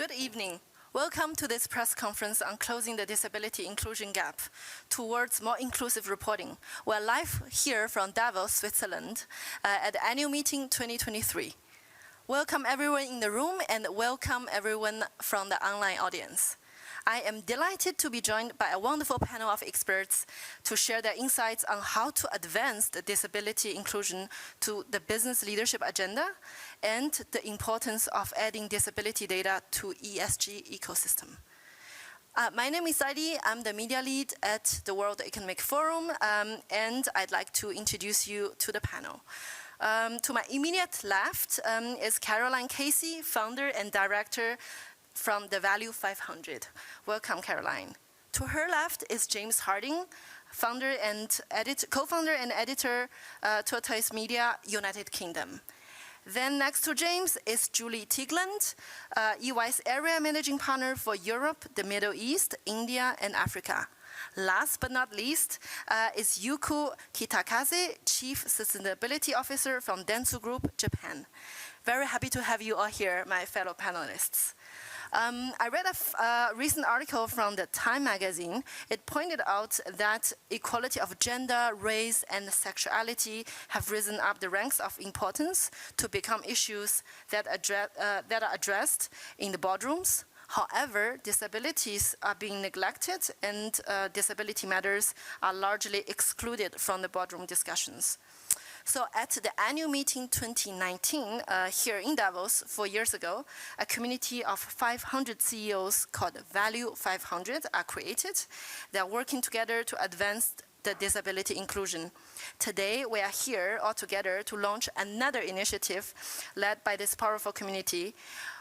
Good evening. Welcome to this press conference on closing the disability inclusion gap towards more inclusive reporting. We're live here from Davos, Switzerland, at the annual meeting 2023. Welcome everyone in the room and welcome everyone from the online audience. I am delighted to be joined by a wonderful panel of experts to share their insights on how to advance the disability inclusion to the business leadership agenda and the importance of adding disability data to ESG ecosystem. My name is Heidi. I'm the media lead at the World Economic Forum, and I'd like to introduce you to the panel. To my immediate left is Caroline Casey, founder and director from the Value 500. Welcome, Caroline. To her left is James Harding, founder and co-founder and editor, Tortoise Media, United Kingdom. Then next to James is Julie Teigland, EY's area managing partner for Europe, the Middle East, India, and Africa. Last but not least is Yuko Kitakaze, Chief Sustainability Officer from Dentsu Group, Japan. Very happy to have you all here, my fellow panelists. I read a recent article from the Time magazine. It pointed out that equality of gender, race, and sexuality have risen up the ranks of importance to become issues that are addressed in the boardrooms. However, disabilities are being neglected and disability matters are largely excluded from the boardroom discussions. So at the annual meeting 2019 here in Davos 4 years ago, a community of 500 CEOs called Value 500 are created. They are working together to advance the disability inclusion. Today, we are here all together to launch another initiative led by this powerful community.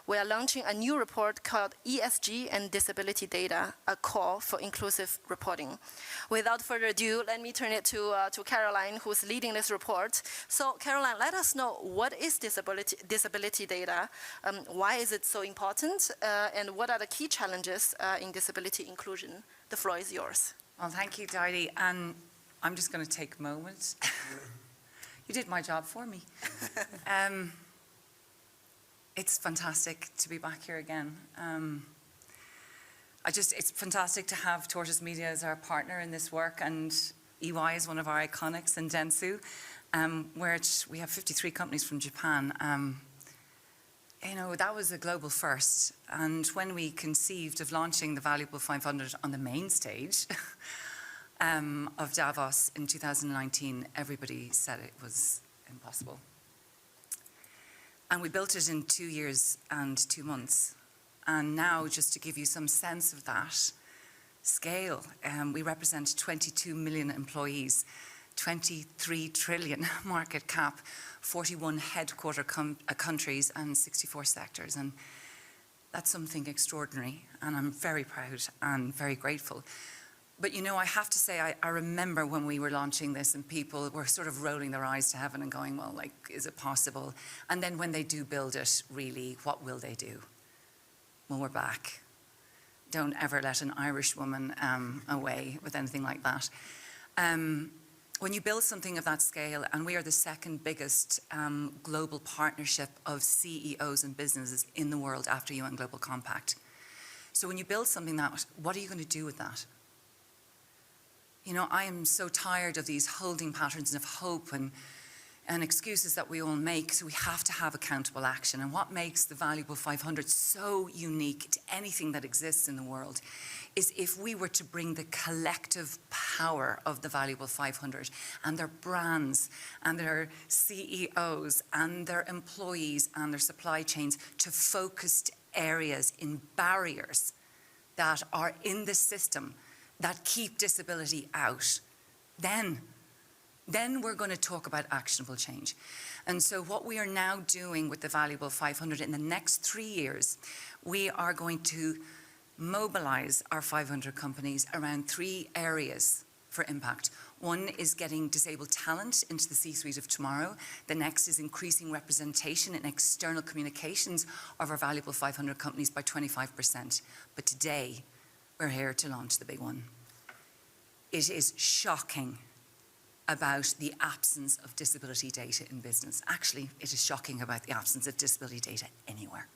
We are launching a new report called ESG and Disability Data, a call for inclusive reporting. Without further ado, let me turn it to Caroline, who's leading this report. So Caroline, let us know, what is disability data? Why is it so important? And what are the key challenges in disability inclusion? The floor is yours. Well, thank you, Heidi. And I'm just going to take a moment. You did my job for me. It's fantastic to be back here again. It's fantastic to have Tortoise Media as our partner in this work, and EY is one of our iconics, and Dentsu, where we have 53 companies from Japan. You know, that was a global first. And when we conceived of launching the Valuable 500 on the main stage of Davos in 2019, everybody said it was impossible. And we built it in 2 years and 2 months. And now, just to give you some sense of that scale, we represent 22 million employees, 23 trillion market cap, 41 headquarter countries, and 64 sectors. And that's something extraordinary. And I'm very proud and very grateful. But you know, I have to say, I remember when we were launching this and people were sort of rolling their eyes to heaven and going, well, like, is it possible? And then when they do build it, really, what will they do? Well, we're back. Don't ever let an Irish woman away with anything like that. When you build something of that scale, and we are the second biggest global partnership of CEOs and businesses in the world after UN Global Compact. So when you build something that, what are you going to do with that? You know, I am so tired of these holding patterns of hope and excuses that we all make, so we have to have accountable action. And what makes the Valuable 500 so unique to anything that exists in the world is if we were to bring the collective power of the Valuable 500 and their brands and their CEOs and their employees and their supply chains to focused areas in barriers that are in the system that keep disability out, then we're going to talk about actionable change. And so what we are now doing with the Valuable 500 in the next 3 years, we are going to mobilize our 500 companies around 3 areas for impact. One is getting disabled talent into the C-suite of tomorrow. The next is increasing representation in external communications of our Valuable 500 companies by 25%. But today, we're here to launch the big one. It is shocking about the absence of disability data in business. Actually, it is shocking about the absence of disability data anywhere.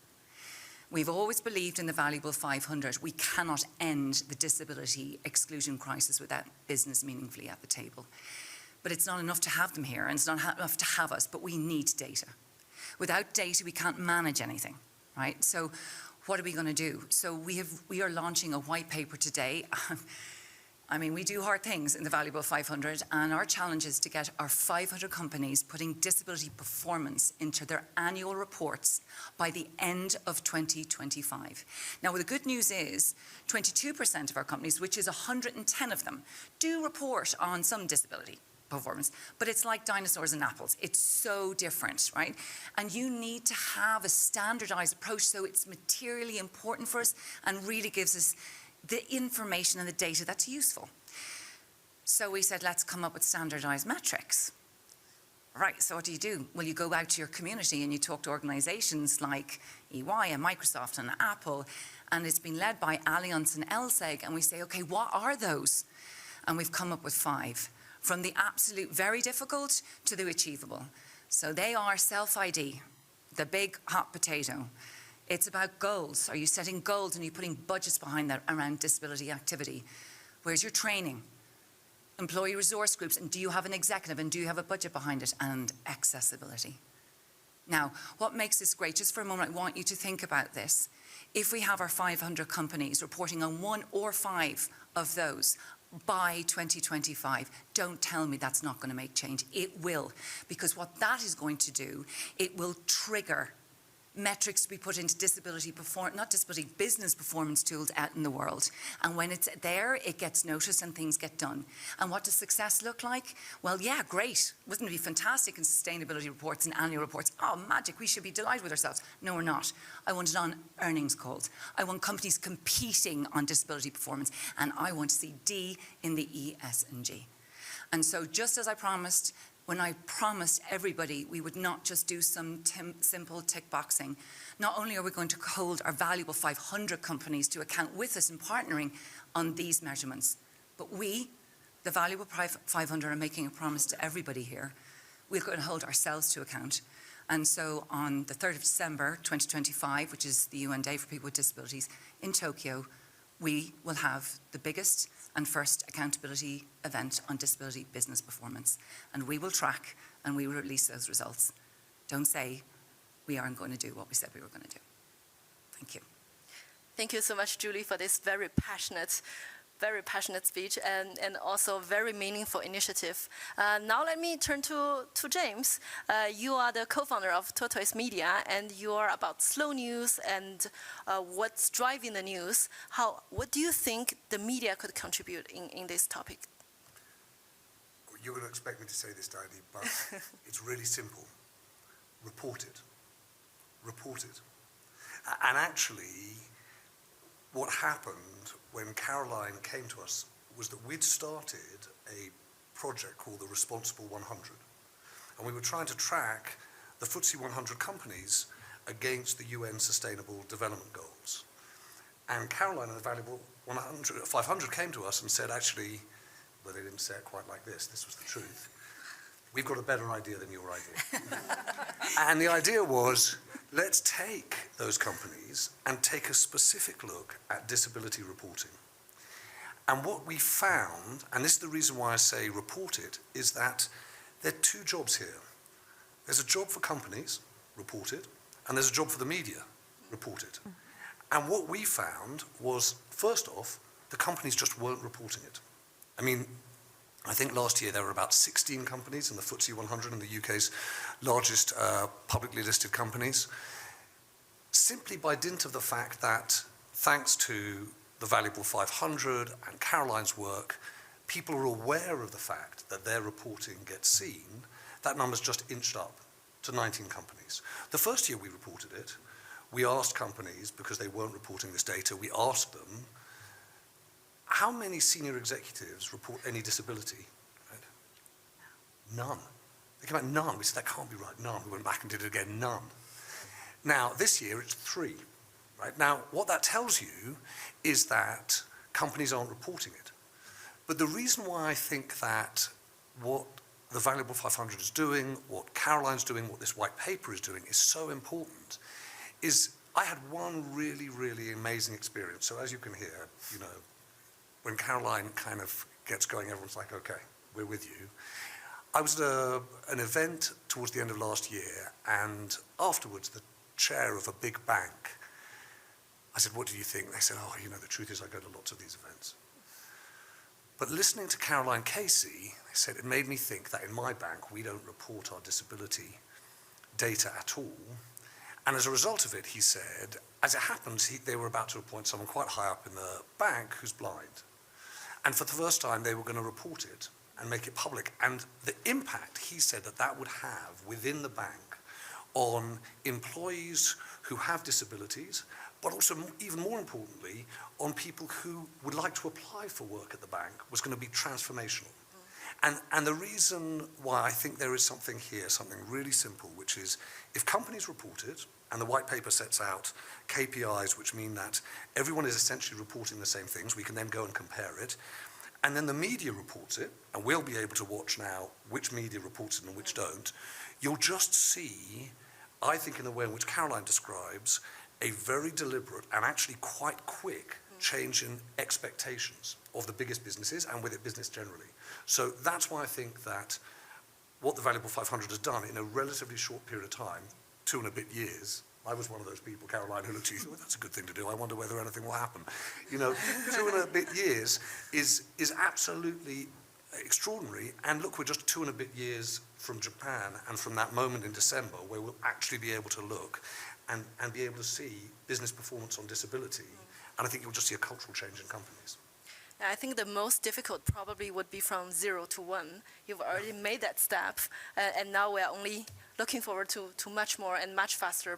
We've always believed in the valuable 500. We cannot end the disability exclusion crisis without business meaningfully at the table. But it's not enough to have them here, and it's not enough to have us, but we need data. Without data, we can't manage anything, right? So what are we going to do? So we are launching a white paper today. I mean, we do hard things in the Valuable 500, and our challenge is to get our 500 companies putting disability performance into their annual reports by the end of 2025. Now, the good news is 22% of our companies, which is 110 of them, do report on some disability performance, but it's like dinosaurs and apples. It's so different, right? And you need to have a standardized approach so it's materially important for us and really gives us the information and the data that's useful. So we said, let's come up with standardized metrics. Right, so what do? Well, you go out to your community and you talk to organizations like EY and Microsoft and Apple, and it's been led by Allianz and LSEG, and we say, okay, what are those? And we've come up with 5, from the absolute very difficult to the achievable. So they are self-ID, the big hot potato. It's about goals. Are you setting goals and are you putting budgets behind that around disability activity? Where's your training? Employee resource groups, and do you have an executive and do you have a budget behind it? And accessibility. Now, what makes this great? Just for a moment, I want you to think about this. If we have our 500 companies reporting on 1 or 5 of those by 2025, don't tell me that's not going to make change. It will, because what that is going to do, it will trigger metrics to be put into business performance tools out in the world. And when it's there, it gets noticed and things get done. And what does success look like? Well, yeah, great. Wouldn't it be fantastic in sustainability reports and annual reports? Oh, magic, we should be delighted with ourselves. No, we're not. I want it on earnings calls. I want companies competing on disability performance. And I want to see D in the E, S, and G. And so just as I promised, when I promised everybody we would not just do some simple tick boxing, not only are we going to hold our valuable 500 companies to account with us in partnering on these measurements, but we, the valuable 500, are making a promise to everybody here. We're going to hold ourselves to account. And so on the 3rd of December 2025, which is the UN Day for People with Disabilities in Tokyo, we will have the biggest and first accountability event on disability business performance. And we will track and we will release those results. Don't say we aren't going to do what we said we were going to do. Thank you. Thank you so much, Julie, for this very passionate speech and also very meaningful initiative. Now let me turn to James. You are the co-founder of Tortoise Media, and you are about slow news and what's driving the news. What do you think the media could contribute in this topic? You're going to expect me to say this, Diane, but it's really simple. Report it. Report it. And actually, what happened when Caroline came to us was that we'd started a project called the Responsible 100. And we were trying to track the FTSE 100 companies against the UN Sustainable Development Goals. And Caroline and the Valuable 500 came to us and said, actually, well, they didn't say it quite like this was the truth. We've got a better idea than your idea. And the idea was, let's take those companies and take a specific look at disability reporting. And what we found, and this is the reason why I say report it, is that there are 2 jobs here. There's a job for companies, report it, and there's a job for the media, report it. And what we found was, first off, the companies just weren't reporting it. I mean, I think last year there were about 16 companies in the FTSE 100 in the UK's largest publicly listed companies, simply by dint of the fact that, thanks to the Valuable 500 and Caroline's work, people are aware of the fact that their reporting gets seen. That number's just inched up to 19 companies. The first year we reported it, we asked companies, because they weren't reporting this data, we asked them, how many senior executives report any disability? Right? None. They came out, none. We said, that can't be right, none. We went back and did it again, none. Now, this year it's 3. Right? Now, what that tells you is that companies aren't reporting it. But the reason why I think that what the Valuable 500 is doing, what Caroline's doing, what this white paper is doing is so important is I had one really, really amazing experience. So as you can hear, you know, when Caroline kind of gets going, everyone's like, okay, we're with you. I was at an event towards the end of last year, and afterwards, the chair of a big bank, I said, what do you think? They said, oh, you know, the truth is I go to lots of these events. But listening to Caroline Casey, they said, it made me think that in my bank, we don't report our disability data at all. And as a result of it, he said, as it happens, they were about to appoint someone quite high up in the bank who's blind. And for the first time, they were going to report it and make it public. And the impact, he said, that that would have within the bank on employees who have disabilities, but also, even more importantly, on people who would like to apply for work at the bank, was going to be transformational. And the reason why I think there is something here, something really simple, which is if companies report it, and the white paper sets out KPIs, which mean that everyone is essentially reporting the same things, we can then go and compare it, and then the media reports it, and we'll be able to watch now which media reports it and which don't, you'll just see, I think in the way in which Caroline describes, a very deliberate and actually quite quick change in expectations of the biggest businesses and with it business generally. So that's why I think that what the Valuable 500 has done in a relatively short period of time, 2 and a bit years, I was one of those people, Caroline, who looked at you and thought, well, that's a good thing to do. I wonder whether anything will happen. You know, 2 and a bit years is absolutely extraordinary. And look, we're just 2 and a bit years from Japan and from that moment in December where we'll actually be able to look and be able to see business performance on disability. And I think you'll just see a cultural change in companies. I think the most difficult probably would be from 0 to 1. You've already made that step, and now we're only looking forward to much more and much faster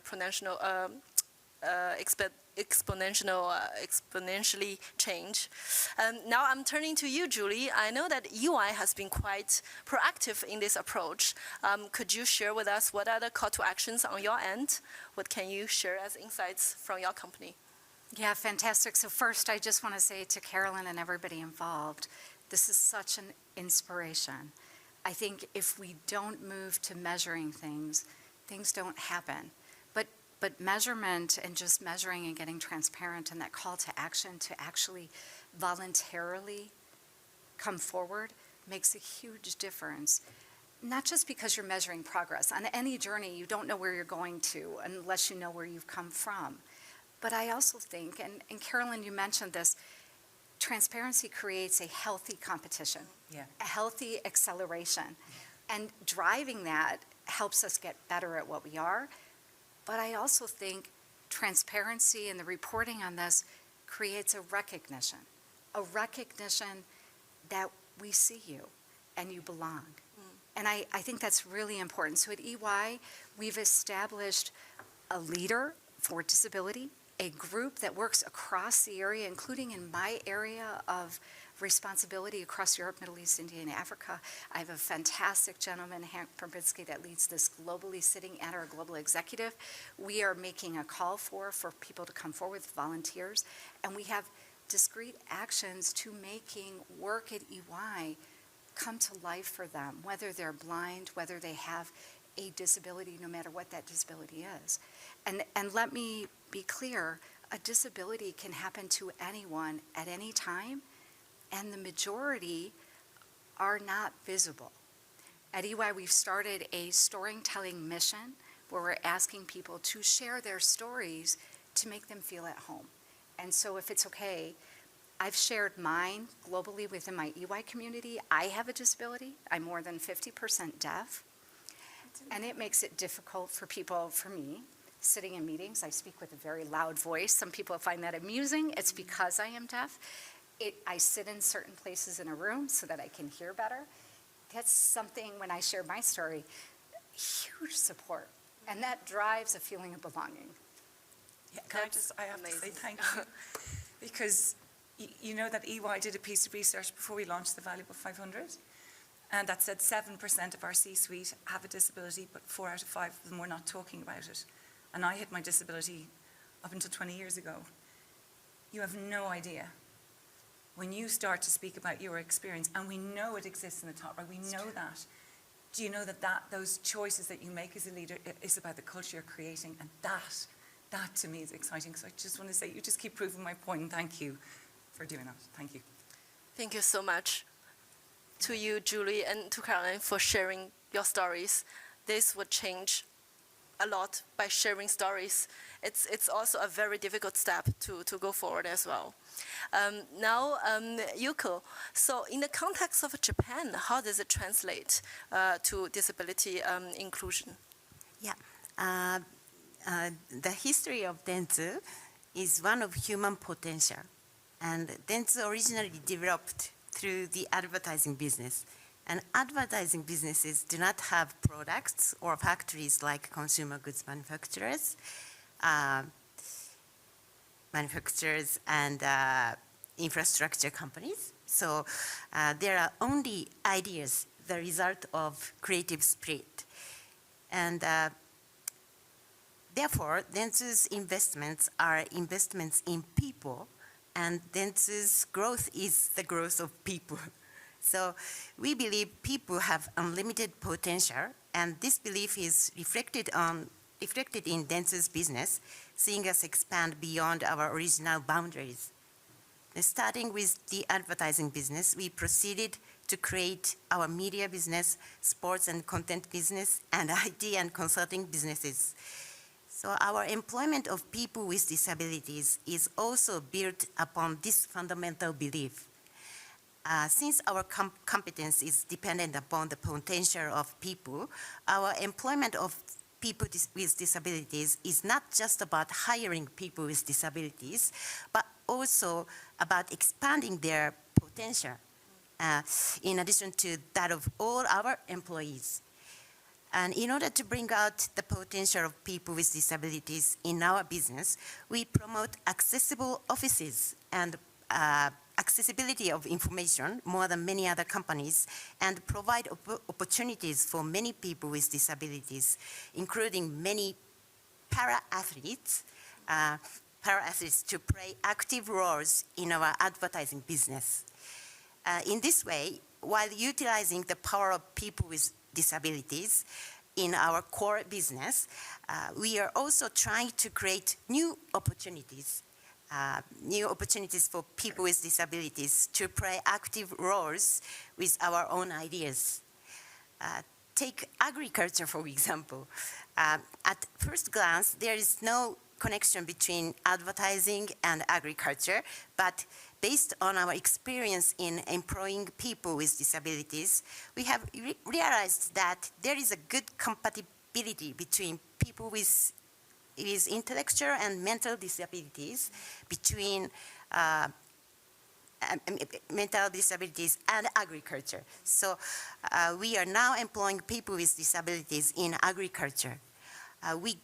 exponentially change. Now I'm turning to you, Julie. I know that EY has been quite proactive in this approach. Could you share with us what are the call to actions on your end? What can you share as insights from your company? Yeah, fantastic. So first, I just want to say to Carolyn and everybody involved, this is such an inspiration. I think if we don't move to measuring things, things don't happen. But measurement and just measuring and getting transparent and that call to action to actually voluntarily come forward makes a huge difference. Not just because you're measuring progress. On any journey, you don't know where you're going to unless you know where you've come from. But I also think, and Carolyn, you mentioned this, transparency creates a healthy competition, a healthy acceleration. And driving that helps us get better at what we are. But I also think transparency and the reporting on this creates a recognition that we see you and you belong. And I think that's really important. So at EY, we've established a leader for disability, a group that works across the area, including in my area of responsibility across Europe, Middle East, India, and Africa. I have a fantastic gentleman, Hank Probitsky, that leads this globally, sitting at our global executive. We are making a call for people to come forward with volunteers, and we have discrete actions to making work at EY come to life for them, whether they're blind, whether they have a disability, no matter what that disability is. And let me be clear, a disability can happen to anyone at any time, and the majority are not visible. At EY, we've started a storytelling mission where we're asking people to share their stories to make them feel at home. And so if it's okay, I've shared mine globally within my EY community. I have a disability. I'm more than 50% deaf. And it makes it difficult for people, for me, sitting in meetings. I speak with a very loud voice. Some people find that amusing. It's because I am deaf. I sit in certain places in a room so that I can hear better. That's something, when I share my story, huge support. And that drives a feeling of belonging. Yeah, I have to say thank you. Because you know that EY did a piece of research before we launched the Valuable 500. And that said 7% of our C-suite have a disability, but 4 out of 5 of them were not talking about it. And I had my disability up until 20 years ago. You have no idea. When you start to speak about your experience, and we know it exists in the top right, we know that. Do you know that those choices that you make as a leader is about the culture you're creating, and that That to me is exciting. So I just want to say, you just keep proving my point, and thank you for doing that. Thank you. Thank you so much to you, Julie, and to Caroline for sharing your stories. This would change a lot by sharing stories. It's also a very difficult step to go forward as well. Now, Yuko, so in the context of Japan, how does it translate to disability inclusion? Yeah, the history of Dentsu is one of human potential. And Dentsu originally developed through the advertising business. And advertising businesses do not have products or factories like consumer goods manufacturers, and infrastructure companies. So there are only ideas, the result of creative spirit. And therefore, Dentsu's investments are investments in people, and Dentsu's growth is the growth of people. So we believe people have unlimited potential, and this belief is reflected in Dentsu's business, seeing us expand beyond our original boundaries. Starting with the advertising business, we proceeded to create our media business, sports and content business, and IT and consulting businesses. So our employment of people with disabilities is also built upon this fundamental belief. Since our competence is dependent upon the potential of people, our employment of people with disabilities is not just about hiring people with disabilities, but also about expanding their potential, in addition to that of all our employees. And in order to bring out the potential of people with disabilities in our business, we promote accessible offices and accessibility of information more than many other companies, and provide opportunities for many people with disabilities, including many para-athletes to play active roles in our advertising business. In this way, while utilizing the power of people with disabilities in our core business, we are also trying to create new opportunities for people with disabilities to play active roles with our own ideas. Take agriculture, for example. At first glance, there is no connection between advertising and agriculture, but based on our experience in employing people with disabilities, we have realized that there is a good compatibility between people with intellectual and mental disabilities, between mental disabilities and agriculture. So we are now employing people with disabilities in agriculture. We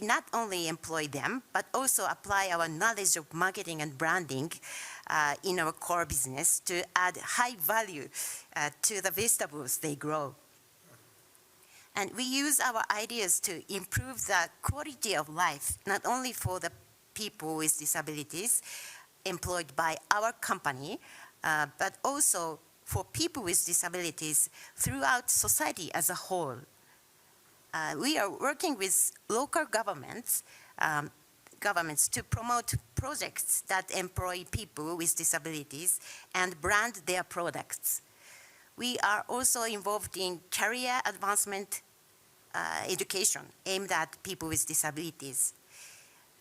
not only employ them, but also apply our knowledge of marketing and branding in our core business to add high value to the vegetables they grow. And we use our ideas to improve the quality of life, not only for the people with disabilities employed by our company, but also for people with disabilities throughout society as a whole. We are working with local governments to promote projects that employ people with disabilities and brand their products. We are also involved in career advancement education aimed at people with disabilities.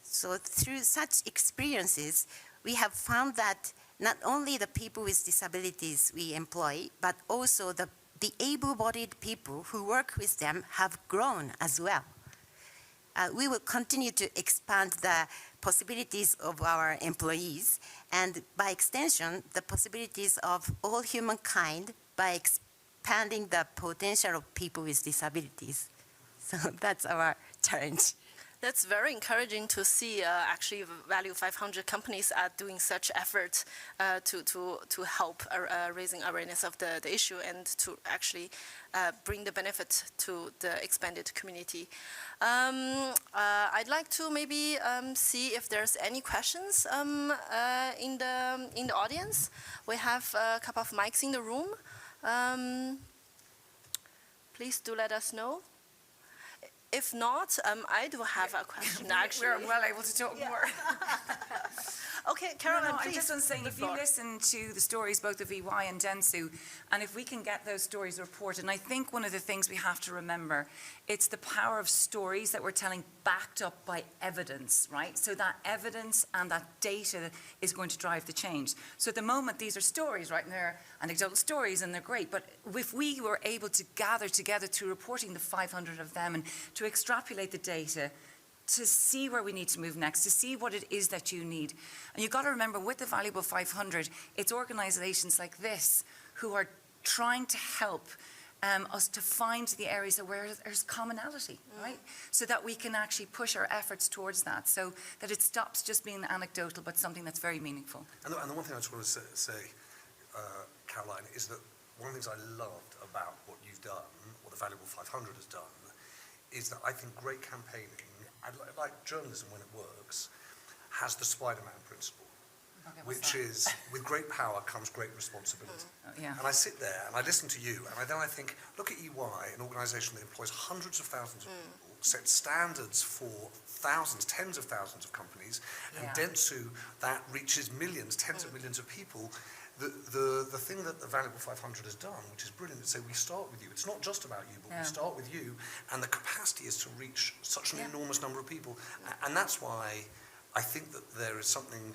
So through such experiences, we have found that not only the people with disabilities we employ, but also the able-bodied people who work with them have grown as well. We will continue to expand the possibilities of our employees, and by extension, the possibilities of all humankind by expanding the potential of people with disabilities. So that's our challenge. That's very encouraging to see actually Value 500 companies are doing such efforts to help raising awareness of the issue and to actually bring the benefit to the expanded community. I'd like to maybe see if there's any questions in the audience. We have a couple of mics in the room. Please do let us know. If not, I do have a question, actually. We're well able to talk more. Okay, Caroline, I'm please. just on saying, the if you floor. listen to the stories both of EY and Dentsu, and if we can get those stories reported, and I think one of the things we have to remember, it's the power of stories that we're telling backed up by evidence, right? So that evidence and that data is going to drive the change. So at the moment, these are stories, right? And they're anecdotal stories, and they're great. But if we were able to gather together through reporting the 500 of them and to extrapolate the data, to see where we need to move next, to see what it is that you need. And you've got to remember, with the Valuable 500, it's organisations like this who are trying to help us to find the areas where there's commonality, right? So that we can actually push our efforts towards that, so that it stops just being anecdotal, but something that's very meaningful. And the one thing I just want to say, Caroline, is that one of the things I loved about what you've done, what the Valuable 500 has done, is that I think great campaigning, like journalism when it works, has the Spider-Man principle, which is, with great power comes great responsibility. Yeah. And I sit there and I listen to you, and then I think, look at EY, an organisation that employs hundreds of thousands of people, sets standards for thousands, tens of thousands of companies, and Dentsu, that reaches millions, tens of millions of people. The thing that the Valuable 500 has done, which is brilliant, is say we start with you. It's not just about you, but we start with you, and the capacity is to reach such an enormous number of people. And that's why I think that there is something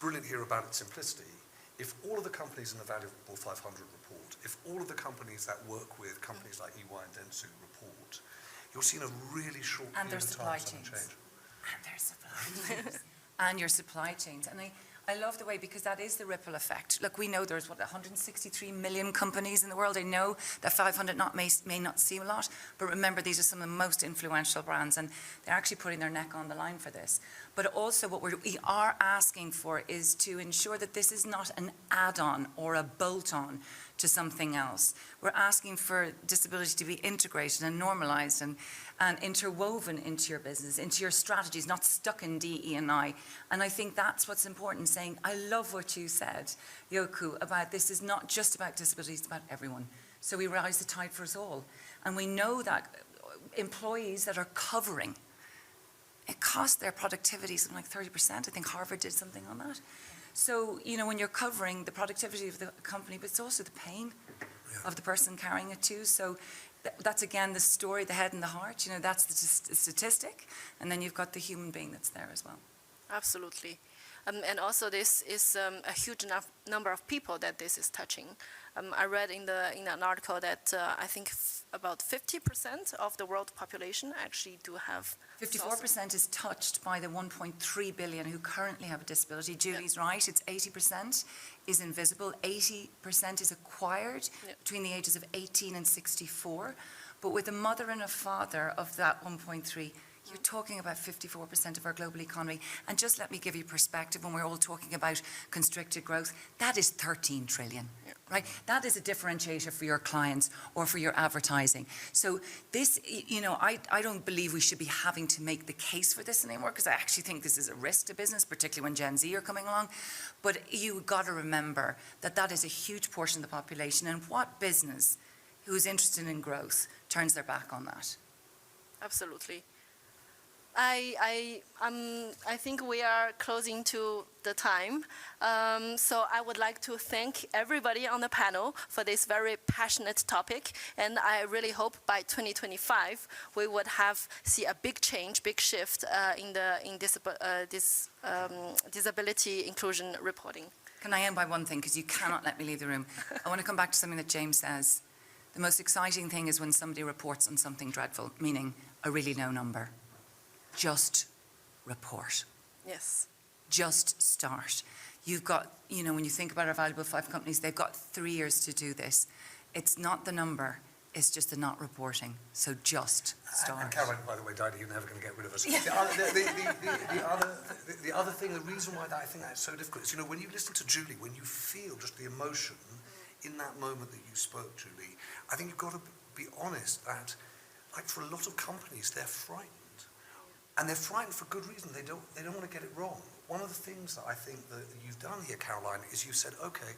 brilliant here about its simplicity. If all of the companies in the Valuable 500 report, if all of the companies that work with companies like EY and Dentsu report, you'll see in a really short period of time something change. And their supply chains. And your supply chains. And I love the way, because that is the ripple effect. Look, we know there's, 163 million companies in the world. I know that 500 may not seem a lot, but remember, these are some of the most influential brands, and they're actually putting their neck on the line for this. But also what we are asking for is to ensure that this is not an add-on or a bolt-on to something else. We're asking for disability to be integrated and normalised and interwoven into your business, into your strategies, not stuck in DE&I. And I think that's what's important, saying, I love what you said, Yoku, about this is not just about disabilities, it's about everyone. So we rise the tide for us all. And we know that employees that are covering, it costs their productivity something like 30%. I think Harvard did something on that. So, when you're covering the productivity of the company, but it's also the pain of the person carrying it too. So that's, again, the story, the head and the heart. That's the statistic. And then you've got the human being that's there as well. Absolutely. And also this is a huge enough number of people that this is touching. I read in an article that I think about 50% of the world population actually do have 54% is touched by the 1.3 billion who currently have a disability. Julie's right, it's 80% is invisible, 80% is acquired between the ages of 18 and 64. But with a mother and a father of that 1.3, you're talking about 54% of our global economy. And just let me give you perspective, when we're all talking about constricted growth, that is 13 trillion, right? That is a differentiator for your clients or for your advertising. So this, I don't believe we should be having to make the case for this anymore, because I actually think this is a risk to business, particularly when Gen Z are coming along. But you've got to remember that that is a huge portion of the population, and what business who is interested in growth turns their back on that? Absolutely. I think we are closing to the time. So I would like to thank everybody on the panel for this very passionate topic. And I really hope by 2025 we would see a big change, big shift in disability inclusion reporting. Can I end by one thing, because you cannot let me leave the room. I want to come back to something that James says. The most exciting thing is when somebody reports on something dreadful, meaning a really low number. Just report. Yes. Just start. You've got, when you think about our Valuable 5 companies, they've got 3 years to do this. It's not the number, it's just the not reporting. So just start. And Caroline, by the way, Dinah, you're never going to get rid of us. Yeah. The other thing, the reason why I think that's so difficult is, when you listen to Julie, when you feel just the emotion in that moment that you spoke, Julie, I think you've got to be honest that, like, for a lot of companies, they're frightened. And they're frightened for good reason. They don't want to get it wrong. One of the things that I think that you've done here, Caroline, is you've said, okay,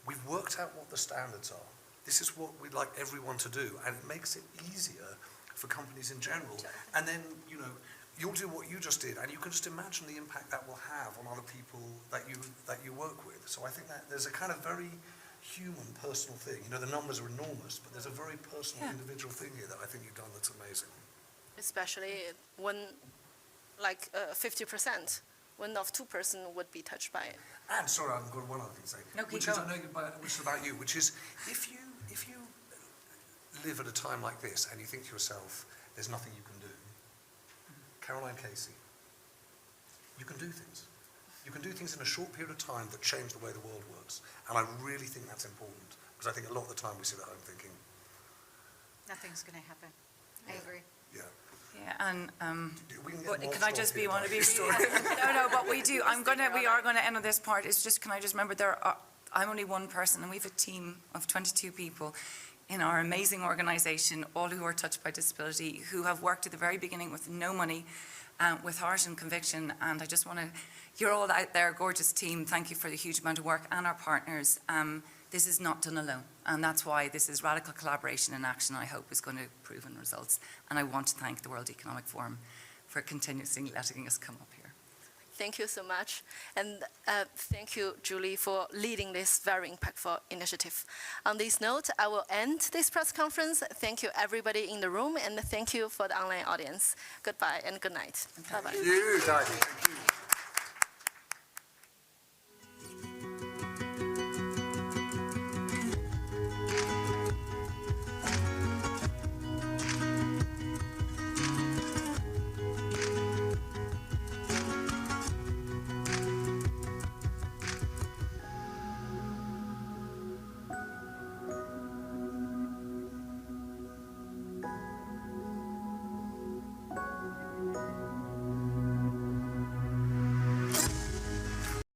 we've worked out what the standards are. This is what we'd like everyone to do. And it makes it easier for companies in general. And then, you know, you'll do what you just did, and you can just imagine the impact that will have on other people that you work with. So I think that there's a kind of very human, personal thing. You know, the numbers are enormous, but there's a very personal, individual thing here that I think you've done that's amazing. Especially when, like, 50%. One of 2 persons would be touched by it. And sorry, I've got one other thing to say, No, which keep is, I going. know, which is about you, which is if you live at a time like this and you think to yourself, there's nothing you can do, Caroline Casey, you can do things. You can do things in a short period of time that change the way the world works. And I really think that's important, because I think a lot of the time we sit at home thinking, Nothing's going to happen. I agree. yeah. Yeah, and We can get but more can I just stuff be here, want to be but- really, no, but we do. We are going to end on this part. It's just, can I just remember I'm only one person, and we have a team of 22 people in our amazing organisation, all who are touched by disability, who have worked at the very beginning with no money, with heart and conviction. And I just want to, you're all out there, gorgeous team. Thank you for the huge amount of work, and our partners. This is not done alone, and that's why this is radical collaboration in action, I hope, is going to prove in results. And I want to thank the World Economic Forum for continuously letting us come up here. Thank you so much. And thank you, Julie, for leading this very impactful initiative. On this note, I will end this press conference. Thank you, everybody in the room, and thank you for the online audience. Goodbye and good night. Bye-bye. Thank you, Heidi. Thank you.